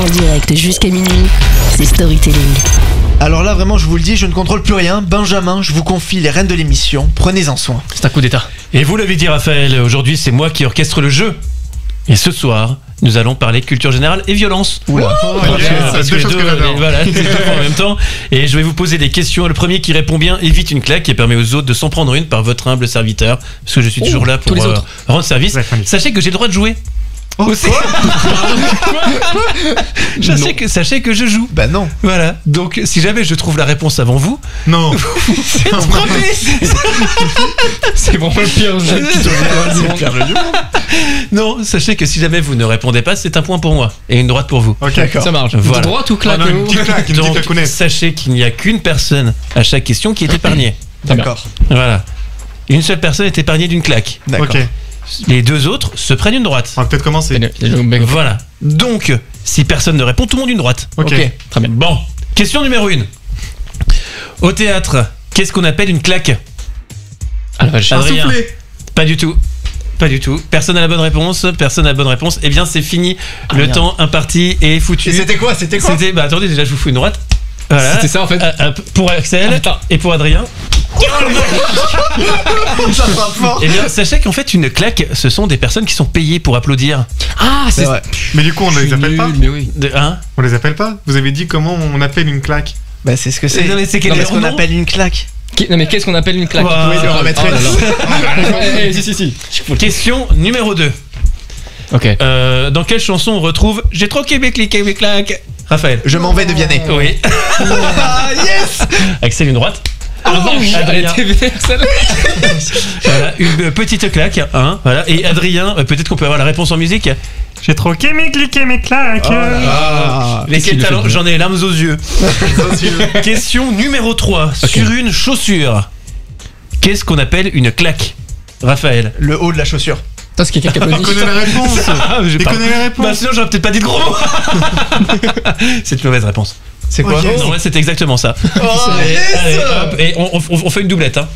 En direct jusqu'à minuit, c'est Storytelling. Alors là, vraiment, je vous le dis, je ne contrôle plus rien. Benjamin, je vous confie les rênes de l'émission. Prenez-en soin. C'est un coup d'état. Et vous l'avez dit, Raphaël, aujourd'hui c'est moi qui orchestre le jeu. Et ce soir, nous allons parler culture générale et violence. Oula. Parce que les deux, voilà, les deux en même temps. Et je vais vous poser des questions. Le premier qui répond bien évite une claque et permet aux autres de s'en prendre une par votre humble serviteur. Parce que je suis toujours là pour tous les autres. rendre service. Sachez que j'ai le droit de jouer. Aussi. Sachez que je joue. Bah non. Voilà. Donc si jamais je trouve la réponse avant vous, Non. c'est C'est vraiment le pire jeu. Non, sachez que si jamais vous ne répondez pas, c'est un point pour moi et une droite pour vous. Ok, D'accord. Ça marche. Voilà. Droite ou Ah claque non, une petite claque, Donc, à connaître. sachez qu'il n'y a qu'une personne à chaque question qui est épargnée. D'accord. Voilà. Une seule personne est épargnée d'une claque. D'accord. Ok, Les deux autres se prennent une droite. on va peut-être commencer. Voilà. Donc, si personne ne répond, tout le monde une droite. Ok. Très bien. Bon, question numéro 1. Au théâtre, qu'est-ce qu'on appelle une claque? Ah la vache. Un Adrien. soufflé. Pas du tout. Pas du tout. Personne n'a la bonne réponse. Personne n'a la bonne réponse. Eh bien, c'est fini. Le merde. temps imparti est foutu. Et c'était quoi? C'était quoi? Bah attendez, déjà je vous fous une droite. Voilà. C'était ça en fait. Pour Axel Attends. et pour Adrien. Ça frappe fort. Eh bien, sachez qu'en fait, une claque, ce sont des personnes qui sont payées pour applaudir. Ah, C'est vrai. Mais du coup, on les appelle pas. Mais oui. On les appelle pas. Vous avez dit comment on appelle une claque. Bah c'est ce que c'est. Non, mais c'est Qu'est-ce qu'on non. appelle une claque? Non mais qu'est-ce qu'on appelle une claque? Wow. Oui, le remettre. Si. Question numéro 2. Ok. Dans quelle chanson on retrouve J'ai trop aimé cliquer mes claques? Raphaël. Je m'en vais de Vianney. Oui. Ah yes. Axel, une droite. Ah vache, elle Adrien. était vénère celle-là. Voilà, une petite claque. Hein, voilà. Et Adrien, peut-être qu'on peut avoir la réponse en musique. J'ai trop aimé cliquer mes claques. Ah. Mais Qu'est-ce quel qu'il talent, fait de j'en ai les larmes aux yeux. Question numéro 3. Sur une chaussure, qu'est-ce qu'on appelle une claque? Raphaël. Le haut de la chaussure. Putain, c'est quelqu'un qui Il applaudit. connaît la réponse. J'ai Il pas- connaît la Bah réponse. sinon j'aurais peut-être pas dit de gros mots. C'est une mauvaise réponse. C'est quoi? Ok. Non, ouais, c'est exactement ça. Oh, Allez, yes. allez, hop, et on fait une doublette. Hein.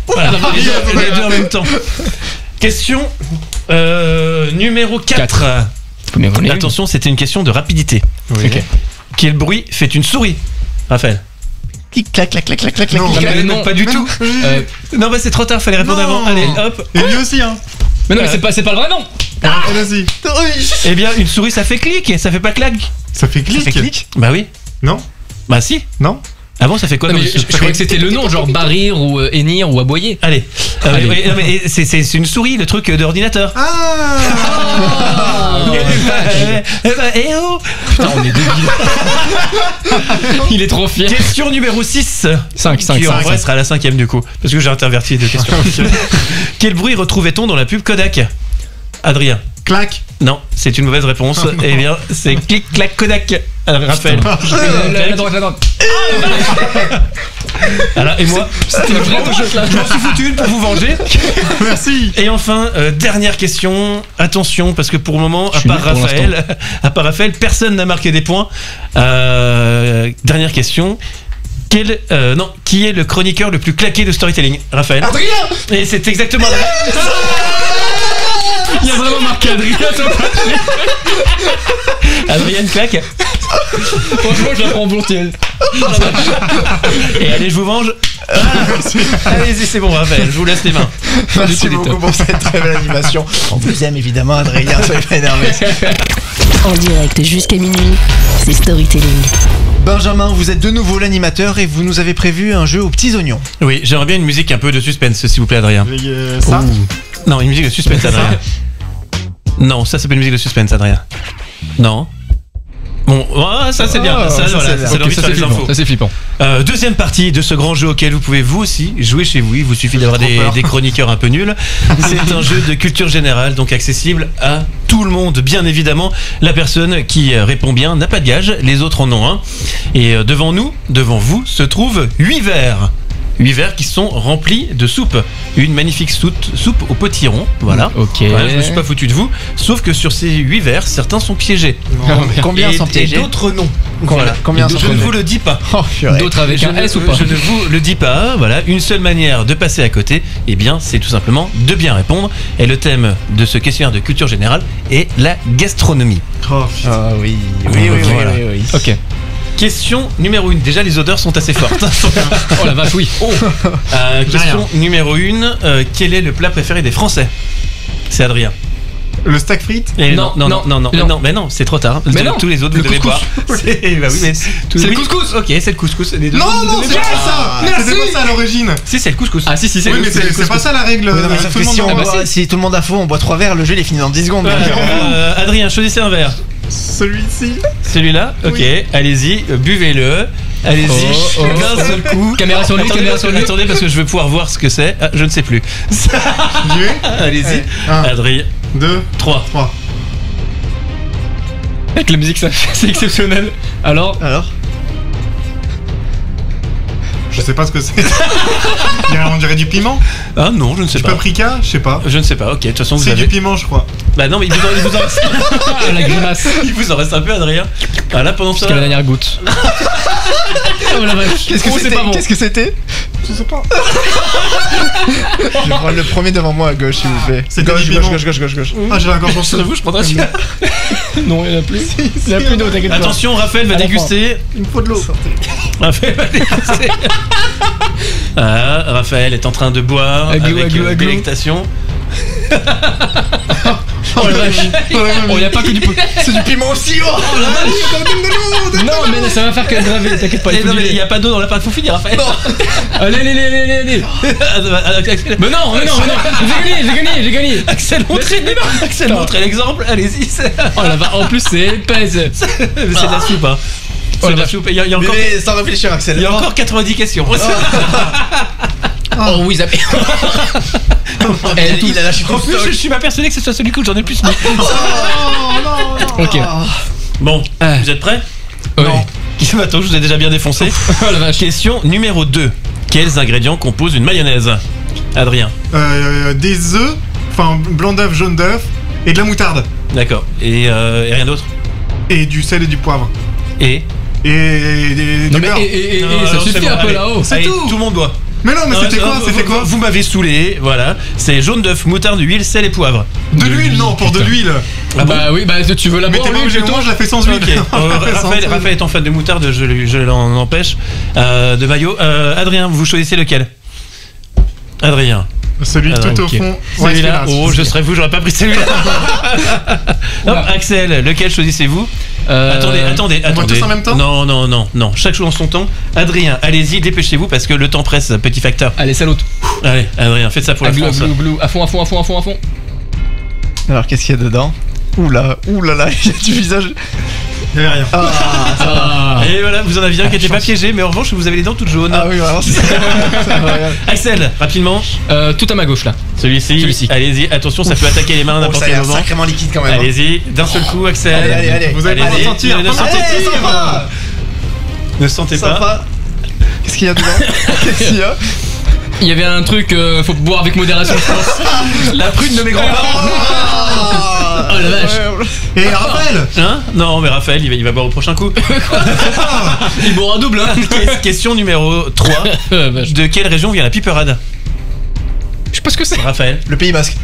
Voilà, les deux en même temps. Question numéro 4. Attention, c'était une question de rapidité. Oui. Ok. Quel bruit fait une souris? Raphaël. Clic, clac, clac, clac, clac, clac, clac. Non. clic, clac. Mais non. Pas du tout. Non, bah c'est trop tard, fallait répondre Non. avant. Allez, hop. Et lui aussi, hein. Mais non mais c'est pas le vrai nom. Vas-y. Eh bien, une souris, ça fait clic, ça fait pas clac. Ça fait clic. Ça fait clic. Bah oui. Non. Bah si. Non. Avant, ça fait quoi Non, comme mais je croyais que c'était le nom, genre barrir ou hennir ou aboyer. Allez. Allez. Oui, non, mais c'est une souris, le truc d'ordinateur. Ah. Eh oh. Putain, on est débiles. Il est trop fier. Question numéro 6. 5. Qui en vrai sera la 5ème du coup. Parce que j'ai interverti les deux questions. Quel bruit retrouvait-on dans la pub Kodak? Adrien. Clac. Non, c'est une mauvaise réponse. Eh bien, c'est clic, clac, Kodak. Raphaël. La droite. Alors, et moi, C'était une vraie droite là. je m'en suis foutu une pour vous venger. Merci. Et enfin, dernière question. Attention, parce que pour le moment, Je suis nul pour à part Raphaël, personne n'a marqué des points. Dernière question. Qui est le chroniqueur le plus claqué de Storytelling? Raphaël. Adrien. Et c'est exactement. Il y a vraiment marqué Adrien sur le papier. Adrien claque. Franchement, je la prends volontiers. Et allez, je vous venge. Allez-y, c'est bon, Raphaël. Je vous laisse les mains. Merci beaucoup pour cette très belle animation. On vous aime évidemment, Adrien, soyez pas énervé. En direct jusqu'à minuit, c'est Storytelling. Benjamin, vous êtes de nouveau l'animateur et vous nous avez prévu un jeu aux petits oignons. Oui, j'aimerais bien une musique un peu de suspense, s'il vous plaît, Adrien. Ça. Non, une musique de suspense, Adrien. Non, ça s'appelle une musique de suspense, Adrien. Non. Bon, ça c'est bien. Ça, ça, voilà, c'est bien. c'est l'envie de faire les infos. Ça c'est flippant. Deuxième partie de ce grand jeu auquel vous pouvez vous aussi jouer chez vous. Il vous suffit d'avoir des chroniqueurs un peu nuls. C'est un jeu de culture générale, donc accessible à tout le monde, bien évidemment. La personne qui répond bien n'a pas de gage, les autres en ont un. Et devant nous, devant vous, se trouvent 8 verres. 8 verres qui sont remplis de soupe. Une magnifique soupe au potiron. Voilà. Ok. Voilà, je me suis pas foutu de vous. Sauf que sur ces 8 verres, certains sont piégés. Combien Et- sont piégés? Et d'autres non. Voilà. Combien Je ne vous le dis pas. Oh, purée. D'autres avec Je un ne, S ou pas? je ne vous le dis pas. Voilà, une seule manière de passer à côté, eh bien, c'est tout simplement de bien répondre. Et le thème de ce questionnaire de culture générale est la gastronomie. Oh, putain. Ah oui, oui. Ok. Question numéro 1. Déjà, les odeurs sont assez fortes. Oh la vache, oui. Oh. Question numéro 1. Quel est le plat préféré des Français? C'est Adrien. Le stack frites. Et Non, non. mais non, c'est trop tard. Mais non, tous les autres, le vous devez couscous. boire. Bah oui, mais C'est le couscous. Ok, c'est le couscous. Les deux Non, autres, vous non, devez c'est boire. pas ça. Merci. C'était pas ça à l'origine. Si, c'est le couscous. Ah si, c'est Oui, le mais c'est pas ça la règle. Oui, non, mais sauf Tout que le monde si, en on boit. boit- si tout le monde a faux, on boit 3 verres, le jeu il est fini dans 10 secondes. donc, Adrien, choisissez un verre. Celui-ci. Celui-là. Ok, Oui. allez-y, buvez-le. Allez-y, Oh. d'un seul coup. Caméra sur lui, caméra sur lui. Attendez, parce que je veux pouvoir voir ce que c'est. Ah, je ne sais plus. J'y vais. Allez-y. 1, Adrien, 2, 3. 3. Avec la musique, ça, c'est exceptionnel. Alors, Je sais pas ce que c'est. On dirait du piment. Ah non, je ne sais Du pas. paprika. Je sais pas. Je ne sais pas, ok, de toute façon vous C'est avez... du piment, je crois. Bah non, mais il vous en reste... ah, la grimace. il vous en reste un peu, Adrien. Ah là, pendant ça... Jusqu'à la dernière goutte. Oh la vache. Qu'est-ce que Oh, c'est c'était pas bon. Qu'est-ce que c'était Je sais pas. Je vais prendre le premier devant moi à gauche, s'il vous plaît. C'est Gauche, du gauche, piment. gauche. Ah, j'ai la gorge en Sur vous, je prendrai celui-là. Non, il n'y en a plus. Il n'y en a plus d'eau, t'inquiète pas. Attention, Raphaël va À la déguster. Il me faut de l'eau. Raphaël va déguster. Ah, Raphaël est en train de boire Aglou, avec aglou, aglou. délectation. Oh la vache. Oh, il n'y a pas que du pot. C'est du piment aussi, oh Non, mais ça va faire que graver, t'inquiète pas. Eh Il faut non, mais du il n'y lait. a pas d'eau dans la pâte, faut finir, Raphaël. Allez. Mais non, j'ai gagné. Axel, montrez, Axel, Putain. montrez l'exemple, allez-y. C'est Oh la vache, en plus c'est épaisse. de la soupe, hein. Oh, C'est de la la soupe. Il y a encore... Mais sans réfléchir, Axel. Il y a encore 90 questions. Oh oui, ça fait. Il a lâché tout En le plus, stock. je suis pas persuadé que ce soit celui que j'en ai le plus mis. Ok. Bon, Ah. vous êtes prêts? Ouais. Attends, je vous ai déjà bien défoncé. Oh la vache. Question numéro 2. Quels ingrédients composent une mayonnaise? Adrien. Des œufs. Enfin, blanc d'œuf, jaune d'œuf. Et de la moutarde. D'accord. Et rien d'autre? Et du sel et du poivre. Et Et du Non mais beurre. ça alors, suffit c'est bon, un peu allez. là-haut. Allez, tout. tout le monde boit. Mais non, mais c'était Non, quoi non, C'était quoi Vous m'avez saoulé, voilà. C'est jaune d'œuf, moutarde, huile, sel et poivre. De l'huile, non, pour de l'huile. Ah bon? Bah oui, bah tu veux la Mais boire t'es pas lui, obligé de toi moi, je la fais sans huile. Ok, Raphaël étant fan de moutarde, je l'en empêche. De maillot. Adrien, vous choisissez lequel? Adrien. Celui Alors, tout au ok. fond. Celui-là. celui-là. Oh, je serais vous, j'aurais pas pris celui-là. Hop, Axel, lequel choisissez-vous? Attendez. on voit tous en même temps Non. Chaque chose en son temps. Adrien, allez-y, dépêchez-vous parce que le temps presse, petit facteur. Allez, salut. Allez, Adrien, faites ça pour la Glou, France. glou. À fond. Alors, qu'est-ce qu'il y a dedans Ouh là, il y a du visage. Il y avait rien. Ah. Et voilà, vous en aviez un qui n'était pas piégé, mais en revanche, vous avez les dents toutes jaunes. Ah oui, vraiment, c'est incroyable. Axel, rapidement. Tout à ma gauche là. Celui-ci. Allez-y, attention, ça peut attaquer les mains à Oh, n'importe ça a quel l'air moment. sacrément liquide quand même. Allez-y, d'un seul coup, Axel. Allez. Vous allez pas Allez-y, ressentir. ne sentez Allez, pas. sympa. Ne sentez pas. Sympa. Qu'est-ce qu'il y a dedans Qu'est-ce qu'il y a Il y avait un truc, faut boire avec modération, je pense. La prune de mes grands-parents. Oh la vache. Et Raphaël. Hein? Non, mais Raphaël, il va boire au prochain coup. Il boira double, hein. Question numéro 3. De quelle région vient la piperade? Je sais pas ce que c'est. Raphaël. Le Pays Basque.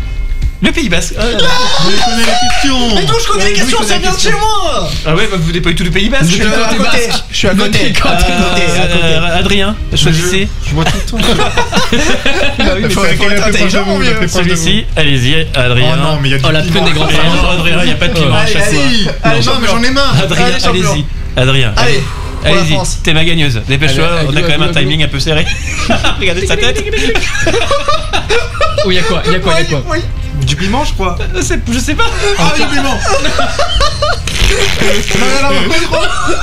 Le Pays Basque. Vous connaissez les questions. Mais d'où je connais les questions, ça vient de chez moi. Ah ouais, bah, vous n'êtes pas du tout le Pays Basque. Je suis à côté côté. basque. Je suis à côté. Côté, côté. Adrien, choisissez. Je vois tout le temps. Il faut être intelligent, mon vieux. Celui-ci, allez-y, Adrien. Oh non, mais il y a du Oh la piment. prune des grands Et frères. non, Adrien, il n'y a pas de piment à Allez, chaque fois. allez. Allez, Non, mais j'en ai marre. Adrien, Allez, champion. allez-y. Adrien, Allez, pour la allez-y, France. t'es ma gagneuse. Dépêche-toi, Allez, on a quand même un glou, glou, timing un peu serré. Regardez sa tête. Oh, y'a quoi Oui. Du piment, je crois. Je sais pas. Ah, du piment.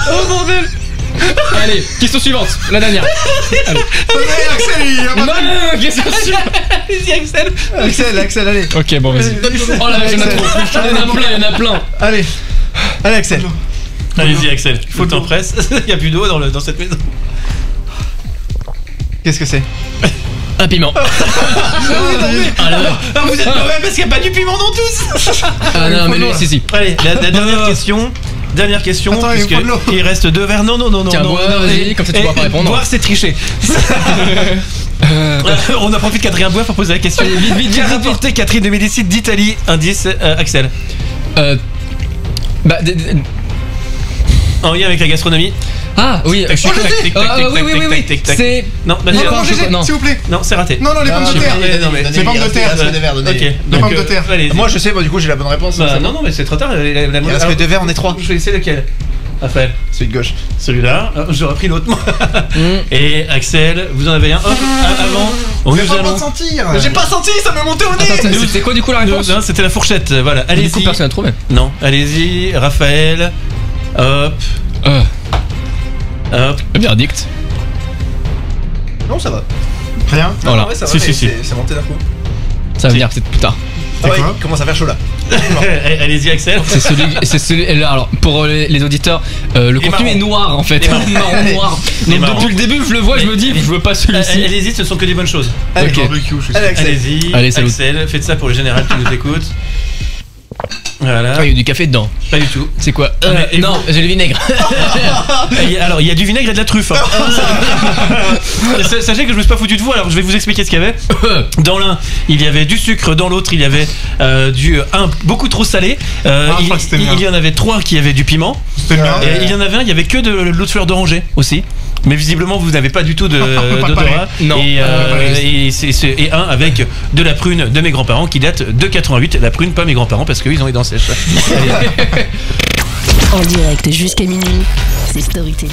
Oh bordel. Allez, question suivante, la dernière. Axel, il a Non, pas question suivante. Allez-y, Axel. Axel, allez. Ok, bon, vas-y. Oh la vache, il y en a trop. Il y en a plein. Allez, Axel. Allez-y, Axel. Il faut que t'en presses. Il n'y a plus d'eau dans cette maison. Qu'est-ce que c'est Un piment. Ah la vache. Ah, vous êtes mauvais parce qu'il n'y a pas du piment dans tous. Ah non, mais lui, si. Allez, la dernière question. Dernière question. Attends, il faut de l'eau. Il reste 2 verres. Non. Tiens, bois, vas-y, comme ça tu pourras pas répondre. Boire, c'est tricher. On en profite qu'Adrien boit pour poser la question. Vite, Qui a rapporté Catherine de Médicis d'Italie? Indice, Axel. En lien avec la gastronomie. Ah oui, Tac, tac, tac, tac, tac, oui. tac, tac. C'est. Non, vas-y. Non, GG, non. s'il vous plaît. Non, c'est raté. Non, les pommes de terre. Les pommes de terre. Ok. Les pommes de terre. Allez. Moi je sais, du coup j'ai la bonne réponse. Bah, non, mais c'est trop tard. Il reste que 2 verres, on est 3. Je vais essayer lequel? Raphaël. Celui de gauche. Celui-là. J'aurais pris l'autre. Et Axel, vous en avez un. Hop, avant. Vous n'avez pas le droit de sentir. J'ai pas senti, ça me montait au nez. Attends, c'était quoi du coup la réponse? Non, c'était la fourchette. Voilà. Du coup, Allez-y. personne n'a trouvé. Non, allez-y. Raphaël. Hop. Hop. Verdict. Non, ça va. Rien. Voilà. Ouais, ça va, Si, mais si. c'est monté d'un coup. Ça va venir peut-être plus tard. Ah ouais, quoi il commence à faire chaud là. Allez-y, Axel. C'est celui. Alors pour les auditeurs, le contenu marrons. est noir en fait. Les marrons. Marron noir. Les Donc marrons. depuis le début, je le vois, je me dis, je veux pas celui-ci. Allez-y, ce sont que des bonnes choses. Allez, Ok. Barbecue, je suis sûr. Allez, Axel. Allez-y, Allez, salut. Axel, faites ça pour le général qui nous écoute. Voilà. Ah, il y a du café dedans. Pas du tout. C'est quoi et Non, j'ai le vinaigre. Alors, il y a du vinaigre et de la truffe. Hein. Sachez que je me suis pas foutu de vous, alors je vais vous expliquer ce qu'il y avait. Dans l'un, il y avait du sucre, dans l'autre, il y avait beaucoup trop salé. je crois que c'était bien. Il y en avait 3 qui avaient du piment. C'était bien. Et il y en avait un, il y avait que de l'eau de fleur d'oranger aussi. Mais visiblement, vous n'avez pas du tout d'odorat. Non. Et un avec de la prune de mes grands-parents qui date de 88. La prune, pas mes grands-parents, parce qu'ils ont les dents sèches. En direct jusqu'à minuit, c'est Storytelling.